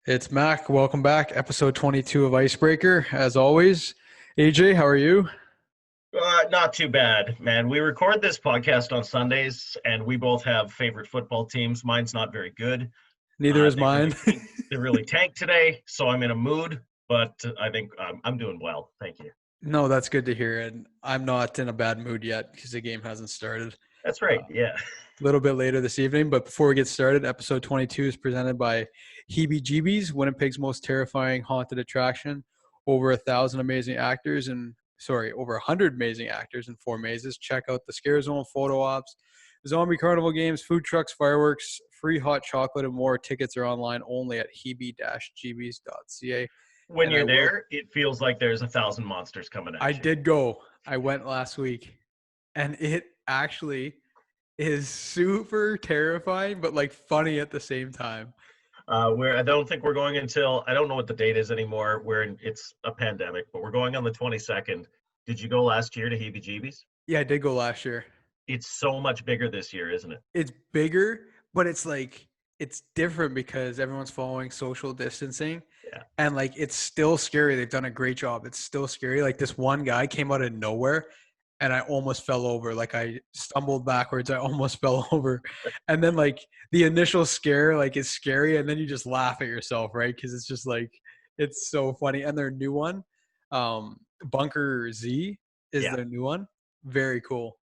It's Mack. Welcome back. Episode 22 of Icebreaker. As always, AJ, how are you? Not too bad, man. We record this podcast on Sundays, and we both have favorite football teams. Mine's not very good. Neither is They mine. they really tanked today, so I'm in a mood. But I think I'm doing well. Thank you. No, that's good to hear. And I'm not in a bad mood yet because the game hasn't started. That's A right. Yeah. little bit later this evening. But before we get started, episode 22 is presented by Heebie-Jeebies, Winnipeg's most terrifying haunted attraction. Over 1,000 amazing actors and over 100 amazing actors in 4 mazes. Check out the Scare Zone photo ops, zombie carnival games, food trucks, fireworks, free hot chocolate, and more. Tickets are online only at heebie-jeebies.ca. When And I you're will. there, it feels like there's 1,000 monsters coming I at you. did go. I went last week, and it actually is super terrifying, but like funny at the same time. Where I don't think we're going until I don't know what the date is anymore. It's a pandemic, but we're going on the 22nd. Did you go last year to Heebie-Jeebies? Yeah, I did go last year. It's so much bigger this year, isn't it? It's bigger, but it's different because everyone's following social distancing. Yeah. And like it's still scary. They've done a great job. It's still scary. Like this one guy came out of nowhere and I almost fell over. Like I stumbled backwards. I almost fell over. And then like the initial scare like is scary and then you just laugh at yourself, right? Because it's just like it's so funny. And their new one, Bunker Z is Yeah. their new one. Very cool.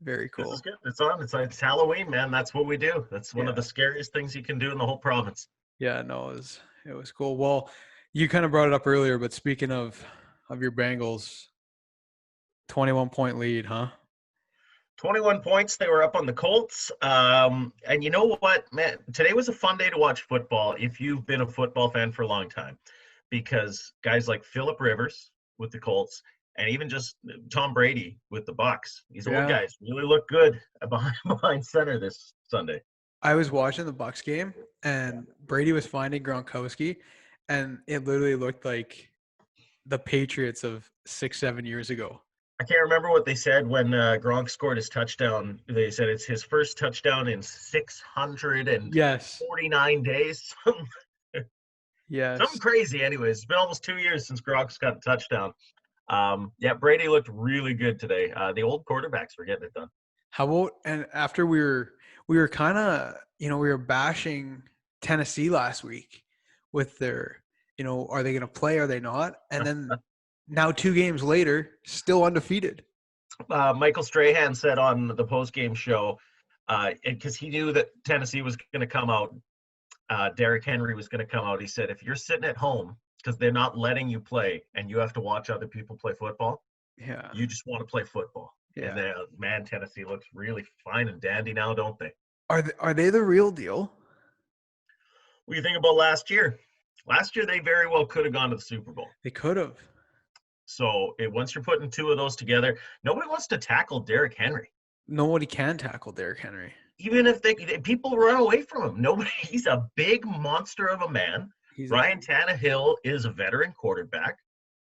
Very This is cool. good. It's on. It's Halloween, man. That's what we do. That's one of Yeah. the scariest things you can do in the whole province. Yeah, no, it was cool. Well, you kind of brought it up earlier, but speaking of your Bengals, 21-point lead, huh? 21 points. They were up on the Colts. And you know what, man? Today was a fun day to watch football if you've been a football fan for a long time, because guys like Phillip Rivers with the Colts and even just Tom Brady with the Bucks, these old Yeah. guys really look good behind center this Sunday. I was watching the Bucks game and Brady was finding Gronkowski and it literally looked like the Patriots of 6-7 years ago. I can't remember what they said when Gronk scored his touchdown. They said it's his first touchdown in 649 Yes. days. Something Yes. crazy. Anyways, it's been almost 2 years since Gronk's got a touchdown. Yeah, Brady looked really good today. The old quarterbacks were getting it done. How about and after we were kind of, we were bashing Tennessee last week with their, are they going to play? Are they not? And then now 2 games later, still undefeated. Michael Strahan said on the post-game show, because he knew that Tennessee was going to come out, Derrick Henry was going to come out. He said, if you're sitting at home because they're not letting you play and you have to watch other people play football, Yeah. you just want to play football. Yeah. And man, Tennessee looks really fine and dandy now, don't they? Are they the real deal? What do you think about last year? Last year, they very well could have gone to the Super Bowl. They could have. So once you're putting two of those together, nobody wants to tackle Derrick Henry. Nobody can tackle Derrick Henry. Even if people run away from him, nobody. He's a big monster of a man. Ryan Tannehill is a veteran quarterback.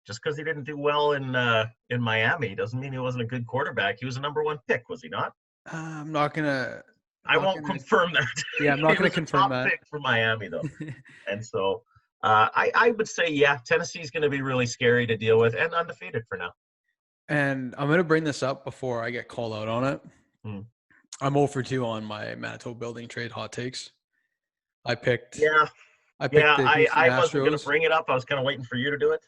Just because he didn't do well in Miami doesn't mean he wasn't a good quarterback. He was a number 1 pick, was he not? I'm not gonna. I won't confirm that. Yeah, I'm not He gonna was a confirm top that. pick for Miami, though. And so I would say, yeah, Tennessee's going to be really scary to deal with and undefeated for now. And I'm gonna bring this up before I get called out on it. Hmm. I'm 0 for 2 on my Manitoba building trade hot takes. I picked. Yeah, I picked yeah. the Houston I wasn't going Astros. to bring it up. I was kind of waiting for you to do it.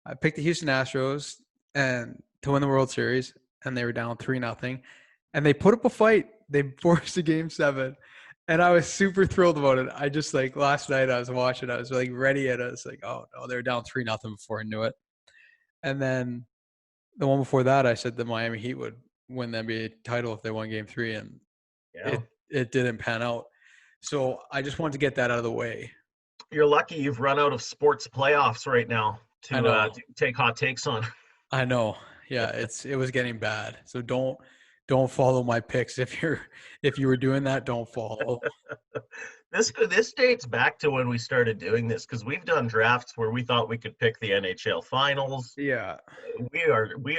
I picked the Houston Astros and to win the World Series, and they were down 3-0, and they put up a fight. They forced a Game 7, and I was super thrilled about it. I just like last night I was watching. I was like ready, and I was like, oh no, they were down 3-0 before I knew it. And then the one before that, I said the Miami Heat would win the NBA title if they won Game 3, and Yeah. it didn't pan out. So I just wanted to get that out of the way. You're lucky you've run out of sports playoffs right now I know. to take hot takes on. I know. Yeah, it was getting bad. So don't follow my picks. If you were doing that, don't follow. This dates back to when we started doing this, because we've done drafts where we thought we could pick the NHL finals. Yeah. We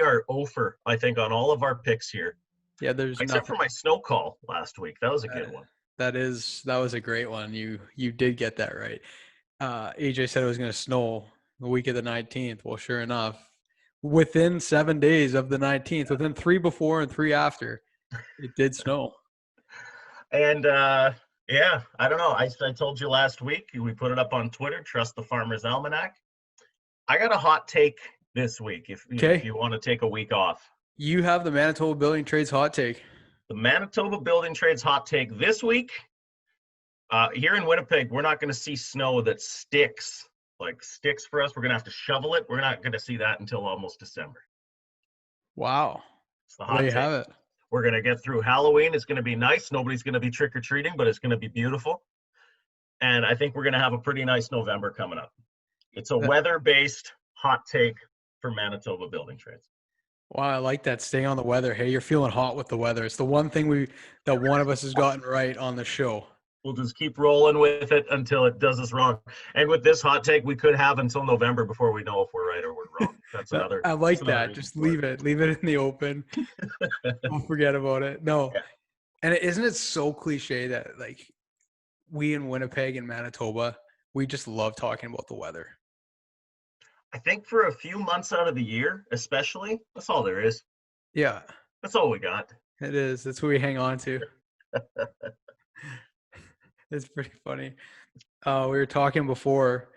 are over, I think, on all of our picks here. Yeah, there's Except for nothing. my snow call last week. That was a good one. That was a great one. You did get that right. AJ said it was going to snow the week of the 19th. Well, sure enough, within 7 days of the 19th, within 3 before and 3 after, it did snow. And yeah, I don't know. I told you last week, we put it up on Twitter, Trust the Farmer's Almanac. I got a hot take this week if you want to take a week off. You have the Manitoba Building Trades hot take. The Manitoba Building Trades hot take this week. Here in Winnipeg, we're not going to see snow that sticks for us. We're going to have to shovel it. We're not going to see that until almost December. Wow. It's the hot there you take. have it. We're going to get through Halloween. It's going to be nice. Nobody's going to be trick-or-treating, but it's going to be beautiful. And I think we're going to have a pretty nice November coming up. It's a weather-based hot take for Manitoba Building Trades. Wow, I like that. Staying on the weather. Hey, you're feeling hot with the weather. It's the one thing that one of us has gotten right on the show. We'll just keep rolling with it until it does us wrong. And with this hot take, we could have until November before we know if we're right or we're wrong. That's another. I like that. Just leave it in the open. Don't forget about it. No. Yeah. And isn't it so cliche that like we in Winnipeg and Manitoba, we just love talking about the weather. I think for a few months out of the year, especially, that's all there is. Yeah. That's all we got. It is. That's what we hang on to. It's pretty funny. We were talking before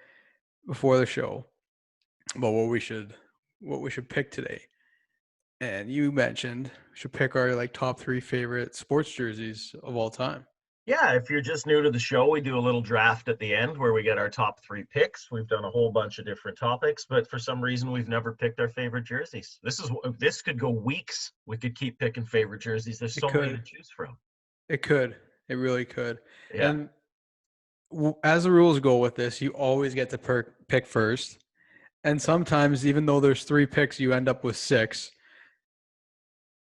the show about what we should pick today. And you mentioned we should pick our like top 3 favorite sports jerseys of all time. Yeah, if you're just new to the show, we do a little draft at the end where we get our top 3 picks. We've done a whole bunch of different topics, but for some reason we've never picked our favorite jerseys. This could go weeks. We could keep picking favorite jerseys. There's so many to choose from. It could. It really could. Yeah. And as the rules go with this, you always get to pick first. And sometimes, even though there's 3 picks, you end up with 6.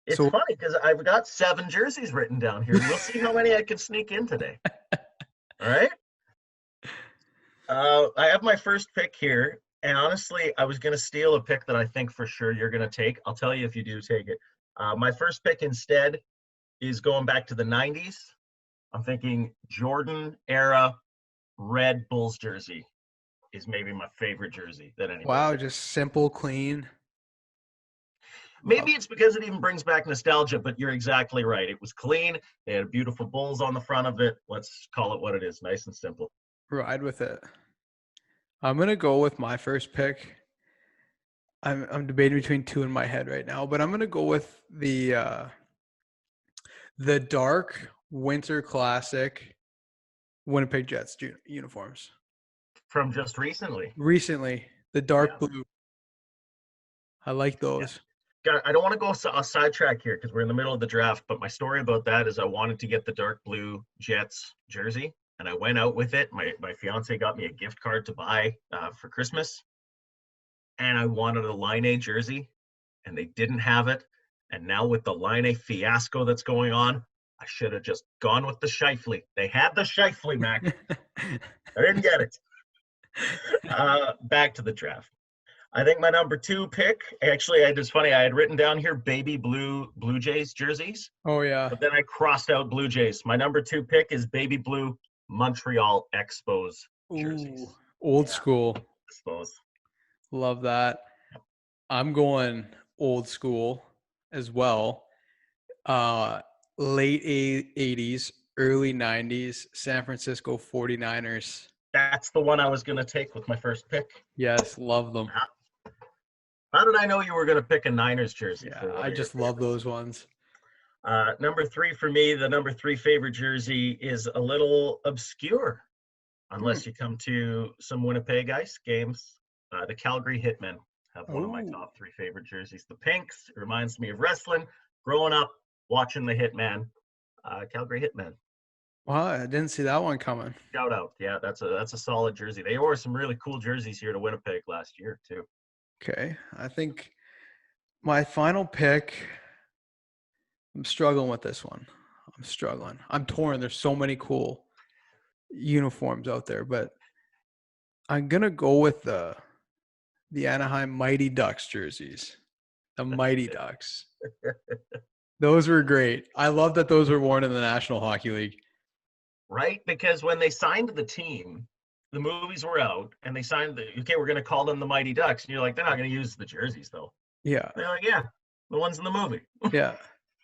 It's funny because I've got 7 jerseys written down here. We'll see how many I can sneak in today. All right. I have my first pick here. And honestly, I was going to steal a pick that I think for sure you're going to take. I'll tell you if you do take it. My first pick instead is going back to the 90s. I'm thinking Jordan era red Bulls jersey is maybe my favorite jersey that anybody. Wow, just simple, clean. Maybe it's because it even brings back nostalgia, but you're exactly right. It was clean. They had beautiful Bulls on the front of it. Let's call it what it is. Nice and simple. Ride with it. I'm going to go with my first pick. I'm debating between 2 in my head right now, but I'm going to go with the dark winter classic Winnipeg Jets uniforms. From just recently? Recently. The dark blue. I like those. Yeah. I don't want to go a sidetrack here because we're in the middle of the draft, but my story about that is I wanted to get the dark blue Jets jersey, and I went out with it. My fiance got me a gift card to buy for Christmas, and I wanted a Line A jersey, and they didn't have it. And now with the Line A fiasco that's going on, I should have just gone with the Scheifele. They had the Scheifele, Mac. I didn't get it. Back to the draft. I think my number 2 pick, actually, it's funny. I had written down here baby blue Blue Jays jerseys. Oh, yeah. But then I crossed out Blue Jays. My number 2 pick is baby blue Montreal Expos jerseys. Ooh, old school. Expos. Love that. I'm going old school as well. Late 80s, early 90s, San Francisco 49ers. That's the one I was going to take with my first pick. Yes, love them. How did I know you were going to pick a Niners jersey? Yeah, I just love those ones. Number 3 for me, the number 3 favorite jersey is a little obscure, unless you come to some Winnipeg ICE games. The Calgary Hitmen have one of my top 3 favorite jerseys. The pinks, it reminds me of wrestling. Growing up, watching the Hitman, Calgary Hitmen. Wow, I didn't see that one coming. Shout out. Yeah, that's a solid jersey. They wore some really cool jerseys here to Winnipeg last year, too. Okay. I think my final pick, I'm struggling with this one. I'm torn. There's so many cool uniforms out there, but I'm going to go with the Anaheim Mighty Ducks jerseys. The Mighty Ducks. Those were great. I love that those were worn in the National Hockey League. Right? Because when they signed the team, the movies were out, and they signed okay, we're going to call them the Mighty Ducks, and you're like, they're not going to use the jerseys though. Yeah. They're like, yeah, the ones in the movie. Yeah.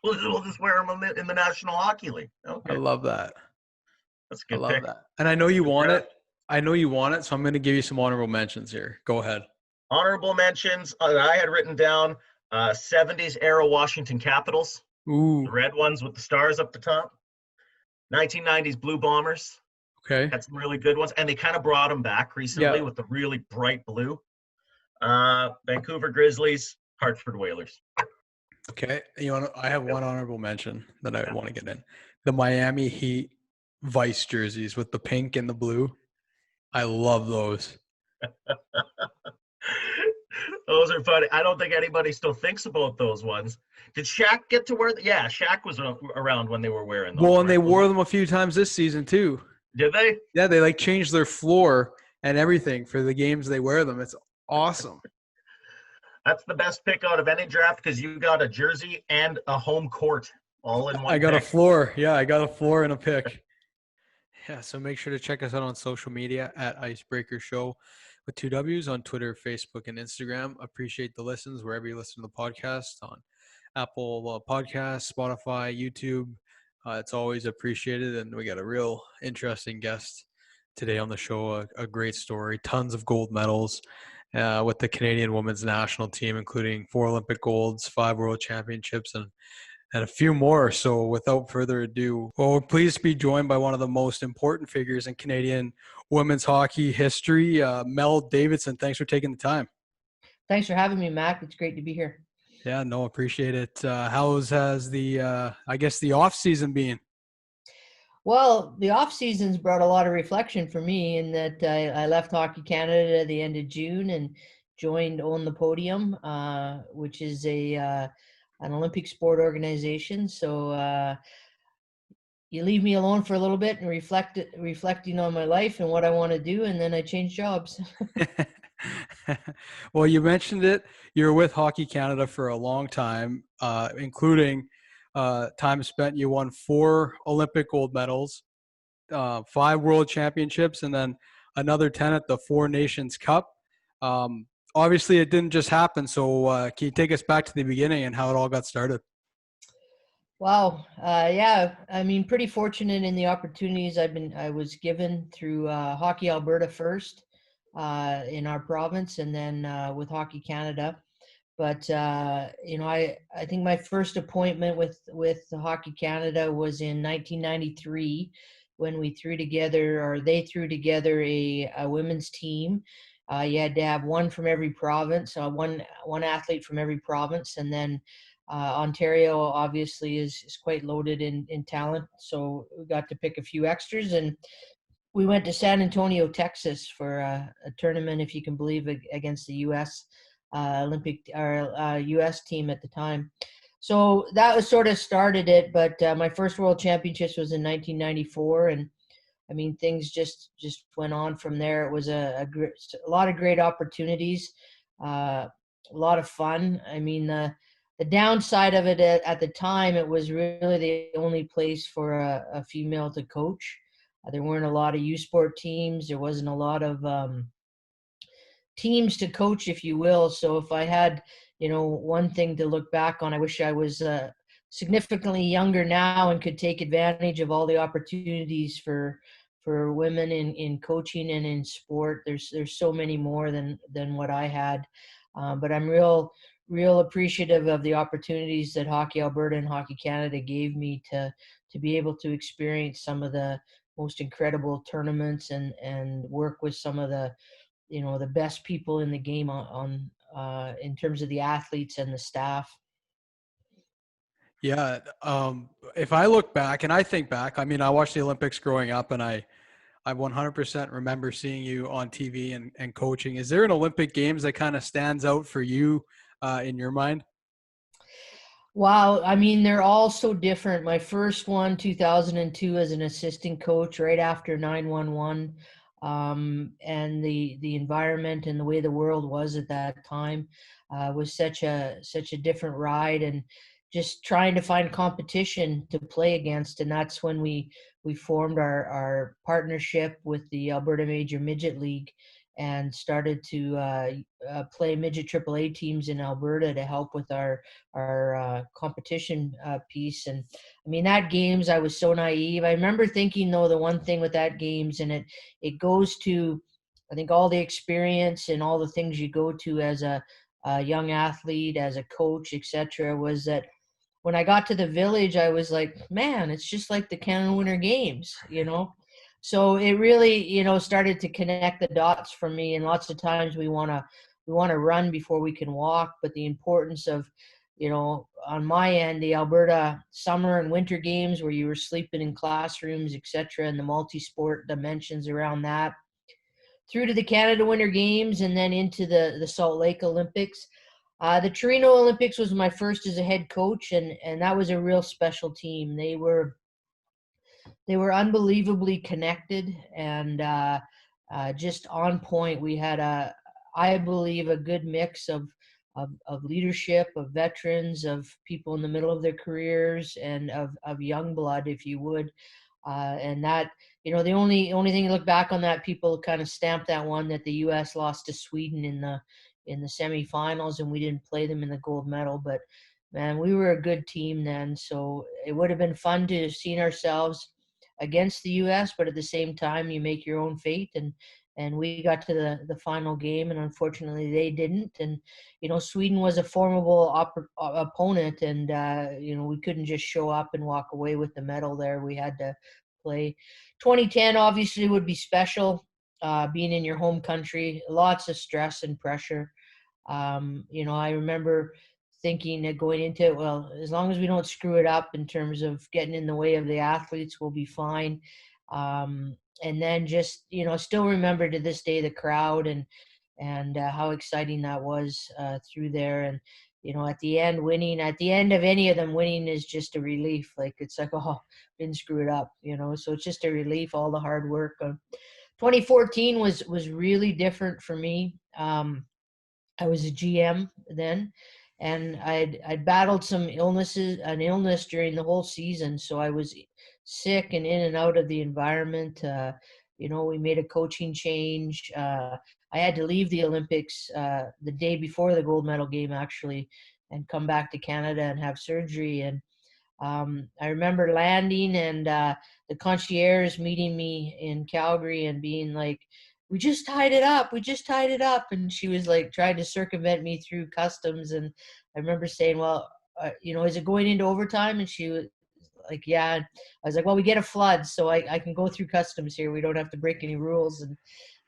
We'll just wear them in the National Hockey League. I Okay, love that. that's a I good love pick. that. And I know you Good want draft. it. I know you want it, so I'm going to give you some honorable mentions here. Go ahead. Honorable mentions that I had written down: 70s era Washington Capitals, the Ooh. red ones with the stars up the top. 1990s Blue Bombers Okay. had some really good ones, and they kind of brought them back recently Yeah. with the really bright blue. Vancouver Grizzlies, Hartford Whalers. Okay. I have one honorable mention that I want to get in. The Miami Heat Vice jerseys with the pink and the blue. I love those. Those are funny. I don't think anybody still thinks about those ones. Did Shaq get to wear? Yeah, Shaq was around when they were wearing those. Well, and they Right? wore them a few times this season too. Did they? Yeah, they like changed their floor and everything for the games they wear them. It's awesome. That's the best pick out of any draft because you got a jersey and a home court all in one. I got a pick. floor. Yeah, I got a floor and a pick. Yeah, so make sure to check us out on social media at Icebreaker Show with 2 W's on Twitter, Facebook, and Instagram. Appreciate the listens wherever you listen to the podcast on Apple Podcasts, Spotify, YouTube. It's always appreciated, and we got a real interesting guest today on the show. A great story, tons of gold medals with the Canadian women's national team, including 4 Olympic golds, 5 world championships, and a few more. So without further ado, we're pleased to be joined by one of the most important figures in Canadian women's hockey history, Mel Davidson. Thanks for taking the time. Thanks for having me, Mack. It's great to be here. Yeah, no, appreciate it. Has the, I guess, the off season been? Well, the off season's brought a lot of reflection for me in that I left Hockey Canada at the end of June and joined Own the Podium, which is an Olympic sport organization. So you leave me alone for a little bit and reflecting on my life and what I want to do, and then I change jobs. Well, you mentioned it. You're with Hockey Canada for a long time, including time spent. You won 4 Olympic gold medals, 5 world championships, and then another 10 at the 4 Nations Cup. Obviously, it didn't just happen. So can you take us back to the beginning and how it all got started? Wow. Yeah. I mean, pretty fortunate in the opportunities I was given through Hockey Alberta first in our province, and then with Hockey Canada. But I think my first appointment with Hockey Canada was in 1993 when they threw together a women's team. You had to have one from every province, one athlete from every province, and then Ontario obviously is quite loaded in talent, so we got to pick a few extras, and we went to San Antonio, Texas for a tournament, if you can believe it, against the U.S. U.S. team at the time. So that was sort of started it, but my first World Championships was in 1994, and I mean things just went on from there. It was a lot of great opportunities, a lot of fun. I mean the downside of it at the time, it was really the only place for a female to coach. There weren't a lot of U Sport teams. There wasn't a lot of teams to coach, if you will. So if I had, one thing to look back on, I wish I was significantly younger now and could take advantage of all the opportunities for women in coaching and in sport. There's so many more than what I had, but I'm real appreciative of the opportunities that Hockey Alberta and Hockey Canada gave me to be able to experience some of the most incredible tournaments and work with some of the the best people in the game on in terms of the athletes and the staff. Yeah. If I look back and I think back, I mean, I watched the Olympics growing up, and I 100% remember seeing you on TV and coaching. Is there an Olympic Games that kind of stands out for you in your mind? Wow. I mean, they're all so different. My first one, 2002, as an assistant coach right after 9/11, and the environment and the way the world was at that time was such a different ride, and just trying to find competition to play against. And that's when we formed our partnership with the Alberta Major Midget League and started to play midget AAA teams in Alberta to help with our competition piece. And I mean, that games, I was so naive. I remember thinking, though, the one thing with that games, and it goes to, I think, all the experience and all the things you go to as a young athlete, as a coach, etc., was that when I got to the village, I was like, man, it's just like the Canada Winter Games, So it really, started to connect the dots for me. And lots of times we want to run before we can walk, but the importance of, on my end, the Alberta summer and winter games where you were sleeping in classrooms, etc., and the multi-sport dimensions around that, through to the Canada Winter Games, and then into the Salt Lake Olympics. The Torino Olympics was my first as a head coach, and that was a real special team. They were unbelievably connected and just on point. We had I believe, a good mix of leadership, of veterans, of people in the middle of their careers, and of young blood, if you would. And that, the only thing to look back on that, people kind of stamped that one, that the U.S. lost to Sweden in the semifinals, and we didn't play them in the gold medal. But man, we were a good team then, so it would have been fun to have seen ourselves against the U.S. But at the same time, you make your own fate, and we got to the final game, and unfortunately they didn't. And Sweden was a formidable opponent, and we couldn't just show up and walk away with the medal there. We had to play. 2010 obviously would be special, being in your home country, lots of stress and pressure. I remember thinking that going into it, well, as long as we don't screw it up in terms of getting in the way of the athletes, we'll be fine. And then just, still remember to this day the crowd and how exciting that was through there. And, at the end, winning, at the end of any of them, winning is just a relief. Like, it's like, oh, didn't screw it up, so it's just a relief, all the hard work. 2014 was really different for me. I was a GM then, and I'd battled an illness during the whole season. So I was sick and in and out of the environment. We made a coaching change. I had to leave the Olympics the day before the gold medal game, actually, and come back to Canada and have surgery. And I remember landing and the concierge meeting me in Calgary and being like, we just tied it up. We just tied it up. And she was like trying to circumvent me through customs. And I remember saying, well, is it going into overtime? And she was like, yeah. And I was like, well, we get a flood, so I can go through customs here. We don't have to break any rules. And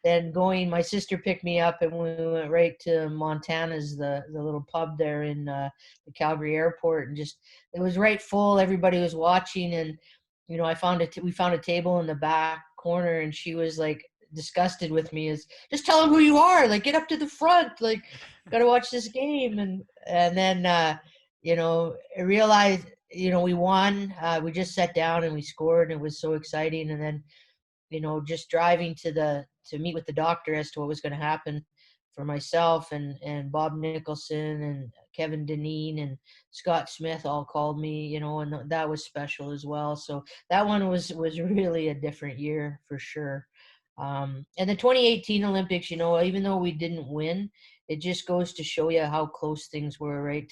then my sister picked me up, and we went right to Montana's, the little pub there in the Calgary airport. And just, it was right full. Everybody was watching. And, we found a table in the back corner, and she was like, disgusted with me, is just tell them who you are, like, get up to the front, like, gotta watch this game. And then I realized, we won. We just sat down and we scored, and it was so exciting. And then just driving to meet with the doctor as to what was going to happen for myself, and Bob Nicholson and Kevin Deneen and Scott Smith all called me, and that was special as well. So that one was really a different year for sure. And the 2018 Olympics, even though we didn't win, it just goes to show you how close things were, right?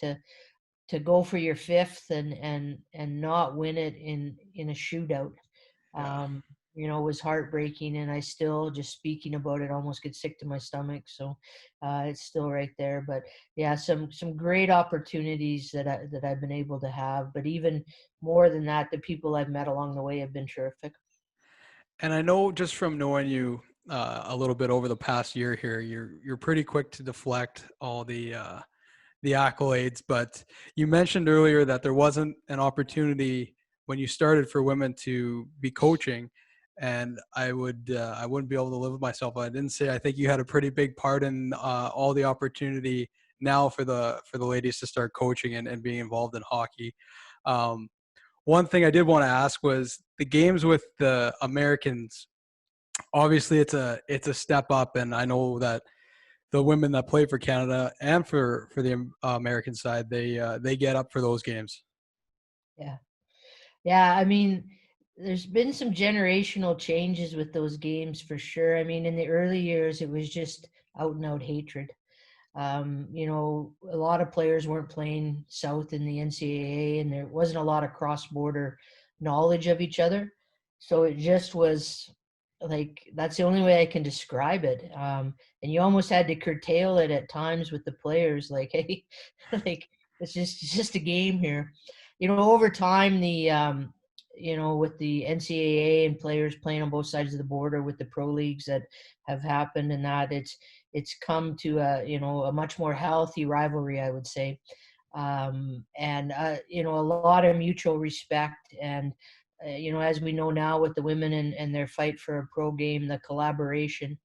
To go for your fifth and not win it in a shootout, was heartbreaking. And I still, just speaking about it, almost get sick to my stomach. So it's still right there. But yeah, some great opportunities that I've been able to have. But even more than that, the people I've met along the way have been terrific. And I know, just from knowing you a little bit over the past year here, you're pretty quick to deflect all the accolades. But you mentioned earlier that there wasn't an opportunity when you started for women to be coaching, and I wouldn't be able to live with myself. I didn't say I think you had a pretty big part in all the opportunity now for the ladies to start coaching and being involved in hockey. One thing I did want to ask was the games with the Americans. Obviously, it's a step up, and I know that the women that play for Canada and for the American side, they get up for those games. Yeah. Yeah, I mean, there's been some generational changes with those games for sure. I mean, in the early years, it was just out and out hatred. A lot of players weren't playing South in the NCAA, and there wasn't a lot of cross border knowledge of each other. So it just was like, that's the only way I can describe it. And you almost had to curtail it at times with the players, like, hey, like it's just a game here. Over time, with the NCAA and players playing on both sides of the border with the pro leagues that have happened, and that it's come to a much more healthy rivalry, I would say, and a lot of mutual respect. And as we know now with the women and their fight for a pro game, the collaboration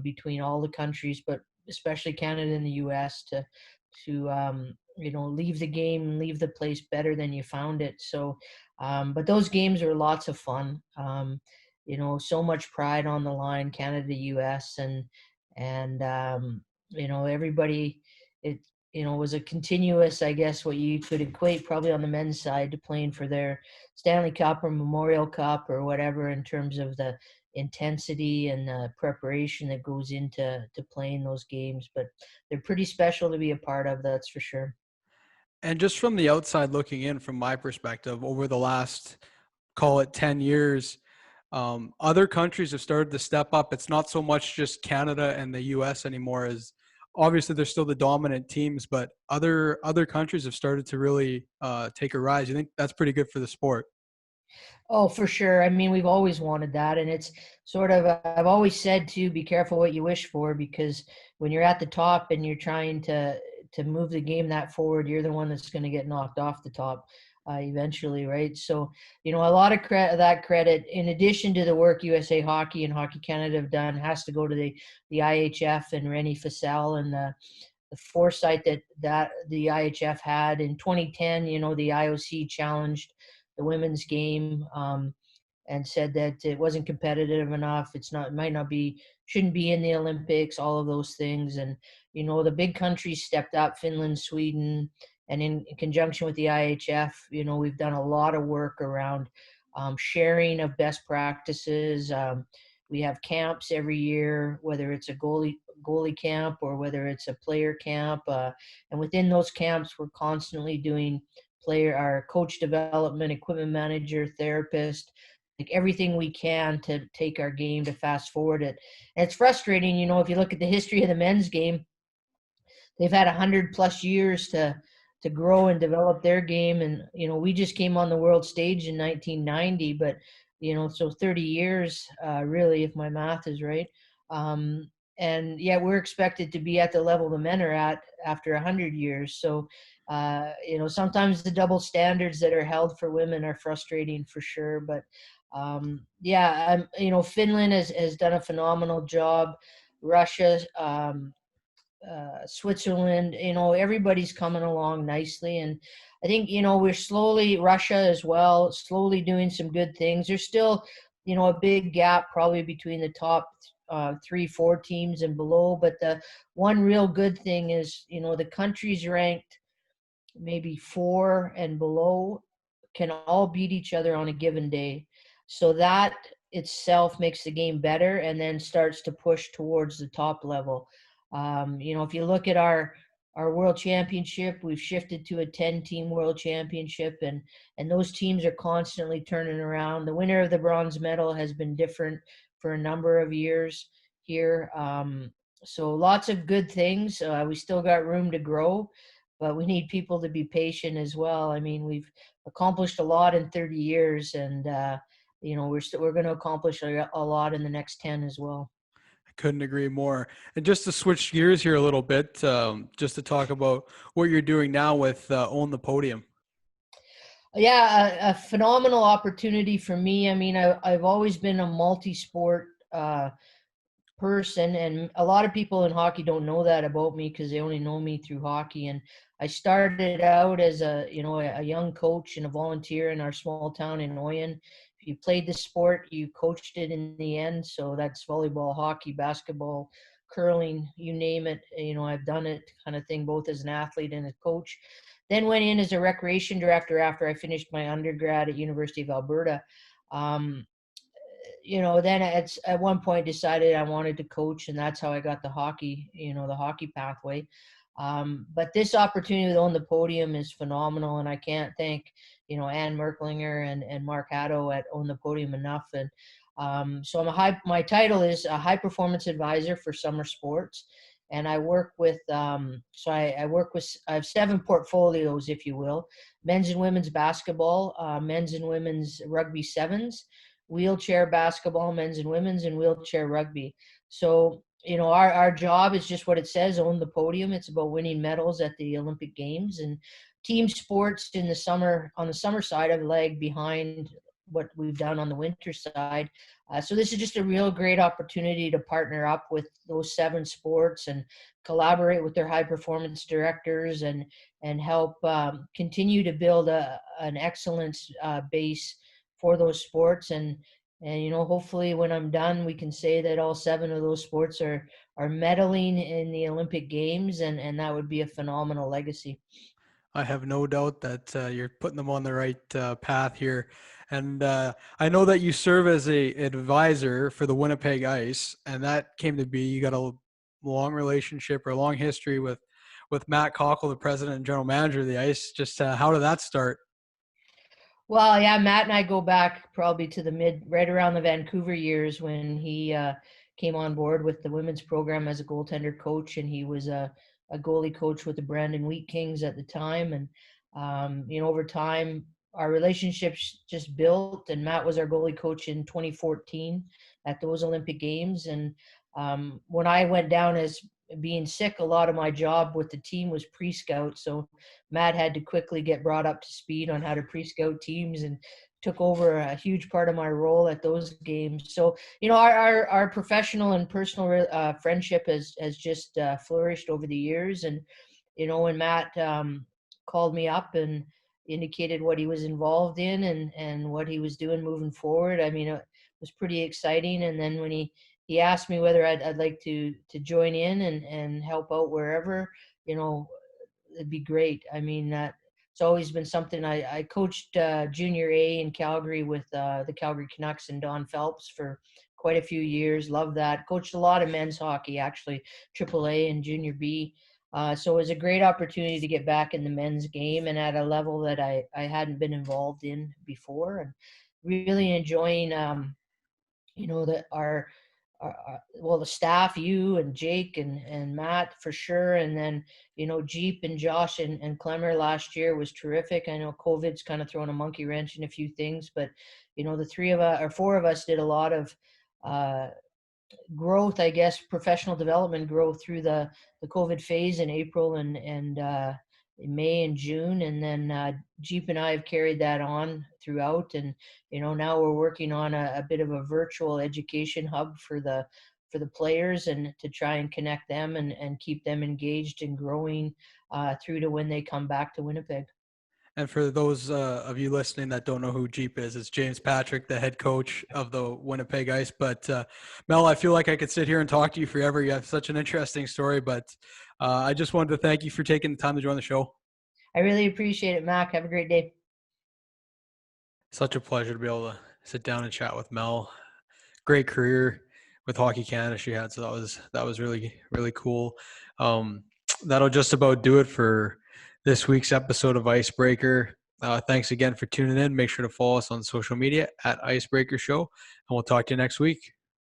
between all the countries, but especially Canada and the U.S. to leave the game and leave the place better than you found it. So, but those games were lots of fun. So much pride on the line, Canada, U.S., and everybody. It was a continuous, I guess, what you could equate probably on the men's side to playing for their Stanley Cup or Memorial Cup or whatever, in terms of the intensity and preparation that goes into playing those games. But they're pretty special to be a part of, that's for sure. And just from the outside looking in, from my perspective, over the last, call it 10 years, other countries have started to step up. It's not so much just Canada and the US anymore, as obviously they're still the dominant teams, but other countries have started to really take a rise. You think that's pretty good for the sport? Oh, for sure. I mean, we've always wanted that. And it's sort of, I've always said too, be careful what you wish for, because when you're at the top and you're trying to move the game that forward, you're the one that's going to get knocked off the top eventually, right? So, a lot of that credit, in addition to the work USA Hockey and Hockey Canada have done, has to go to the IHF and Rennie Fassel, and the foresight that the IHF had in 2010. The IOC challenged the women's game, and said that it wasn't competitive enough. It might not be, shouldn't be in the Olympics, all of those things. And, the big countries stepped up, Finland, Sweden, and in conjunction with the IHF, we've done a lot of work around sharing of best practices. We have camps every year, whether it's a goalie camp or whether it's a player camp. And within those camps, we're constantly doing our coach development, equipment manager, therapist, like everything we can to take our game to fast forward it. And it's frustrating, if you look at the history of the men's game, they've had 100+ years to grow and develop their game. And, we just came on the world stage in 1990, but, so 30 years, really, if my math is right. And yet we're expected to be at the level the men are at after 100 years. So, sometimes the double standards that are held for women are frustrating for sure. But Finland has done a phenomenal job. Russia, Switzerland, everybody's coming along nicely. And I think, Russia as well, slowly doing some good things. There's still, a big gap probably between the top 3-4 teams and below. But the one real good thing is, the countries ranked maybe 4 and below can all beat each other on a given day. So that itself makes the game better, and then starts to push towards the top level. If you look at our world championship, we've shifted to a 10-team world championship, and those teams are constantly turning around. The winner of the bronze medal has been different for a number of years here. So lots of good things. We still got room to grow, but we need people to be patient as well. I mean, we've accomplished a lot in 30 years, and we're going to accomplish a lot in the next 10 as well. I couldn't agree more. And just to switch gears here a little bit, just to talk about what you're doing now with Own the Podium. Yeah, a phenomenal opportunity for me. I mean, I've always been a multi-sport person, and a lot of people in hockey don't know that about me because they only know me through hockey. And I started out as a young coach and a volunteer in our small town in Oyen. If you played the sport, you coached it in the end. So that's volleyball, hockey, basketball, curling, you name it. I've done it kind of thing, both as an athlete and a coach. Then went in as a recreation director after I finished my undergrad at University of Alberta. Then at one point decided I wanted to coach, and that's how I got the hockey pathway. But this opportunity to Own the Podium is phenomenal, and I can't thank, Ann Merklinger and Mark Haddo at Own the Podium enough. And so my title is a high performance advisor for summer sports. And I work with, I have 7 portfolios, if you will: men's and women's basketball, men's and women's rugby sevens, wheelchair basketball, men's and women's, and wheelchair rugby. So, our job is just what it says, Own the Podium. It's about winning medals at the Olympic Games. And team sports in the summer, on the summer side, I've lagged behind what we've done on the winter side. So this is just a real great opportunity to partner up with those 7 sports and collaborate with their high performance directors and help continue to build an excellence base for those sports. And hopefully when I'm done, we can say that all 7 of those sports are medaling in the Olympic Games, and that would be a phenomenal legacy. I have no doubt that you're putting them on the right path here. And I know that you serve as a advisor for the Winnipeg ICE, and that came to be, you got a long relationship or a long history with Mack, the president and general manager of the ICE. Just how did that start? Well, yeah, Matt and I go back probably to right around the Vancouver years when he came on board with the women's program as a goaltender coach, and he was a goalie coach with the Brandon Wheat Kings at the time. And, over time, our relationships just built, and Matt was our goalie coach in 2014 at those Olympic Games. And when I went down as being sick, a lot of my job with the team was pre-scout. So Matt had to quickly get brought up to speed on how to pre-scout teams and took over a huge part of my role at those games. So, our professional and personal friendship has just flourished over the years. And, when Matt called me up and indicated what he was involved in and what he was doing moving forward, I mean, it was pretty exciting. And then when he asked me whether I'd like to join in and help out wherever, it'd be great. I mean, it's always been something. I coached junior A in Calgary with the Calgary Canucks and Don Phelps for quite a few years. Loved that. Coached a lot of men's hockey, actually, AAA and junior B. So it was a great opportunity to get back in the men's game and at a level that I hadn't been involved in before, and really enjoying, that the staff, you and Jake and Matt for sure. And then, Jeep and Josh and Clemmer last year was terrific. I know COVID's kind of thrown a monkey wrench in a few things, but, the 3 of us or 4 of us did a lot of growth, I guess, professional development growth through the COVID phase in April and in May and June. And then Jeep and I have carried that on throughout. And, now we're working on a bit of a virtual education hub for the players, and to try and connect them and keep them engaged and growing through to when they come back to Winnipeg. And for those of you listening that don't know who Jeep is, it's James Patrick, the head coach of the Winnipeg ICE. But Mel, I feel like I could sit here and talk to you forever. You have such an interesting story, but I just wanted to thank you for taking the time to join the show. I really appreciate it, Mack. Have a great day. Such a pleasure to be able to sit down and chat with Mel. Great career with Hockey Canada she had, so that was really, really cool. That'll just about do it for this week's episode of Icebreaker. Thanks again for tuning in. Make sure to follow us on social media at Icebreaker Show, and we'll talk to you next week.